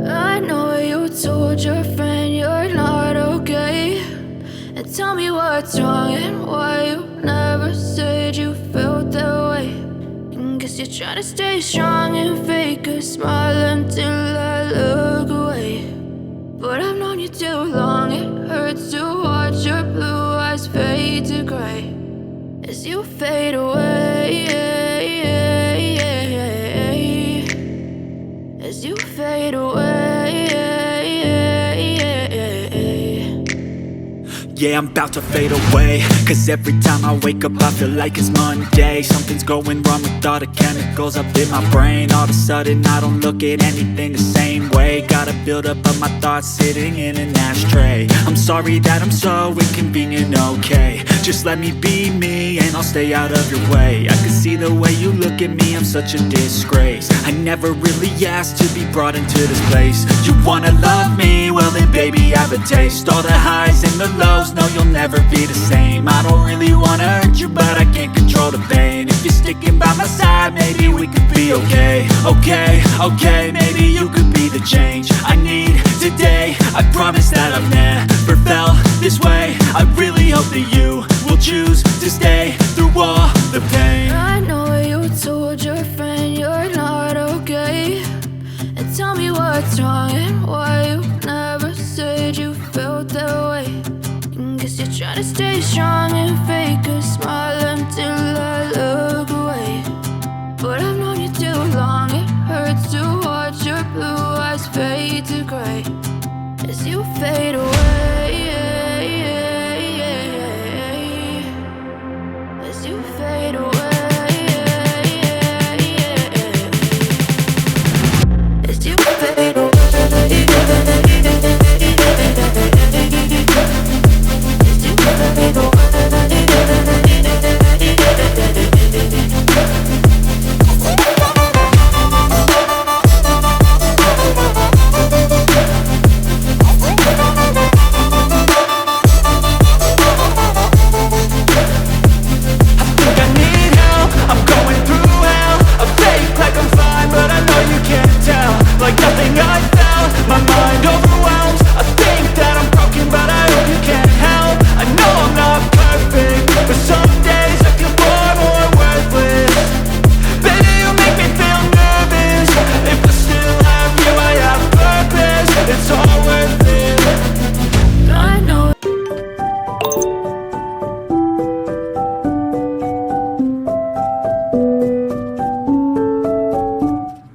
I know you told your friend you're not okay, and tell me what's wrong and why you never said you felt that way. And guess you're trying to stay strong and fake a smile until I look away. But I've known you too long, it hurts to watch your blue eyes fade to gray as you fade away, as you fade away. Yeah, I'm about to fade away, cause every time I wake up I feel like it's Monday. Something's going wrong with all the chemicals up in my brain. All of a sudden I don't look at anything the same way. Gotta build up of my thoughts sitting in an ashtray. I'm sorry that I'm so inconvenient, okay. Just let me be me and I'll stay out of your way. I can see the way you look at me, I'm such a disgrace. I never really asked to be brought into this place. You wanna love me? Well then baby have a taste. All the highs and the lows, no you'll never be the same. I don't really wanna hurt you but I can't control the pain. If you're sticking by my side maybe we could be okay. Okay, maybe you could be the change I need today. I promise that I've never felt this way. I really hope that you will choose to stay through all the pain. I know you told your friend you're not okay, and tell me what's wrong and why you never said you felt that way. And guess you're trying to stay strong and fake a smile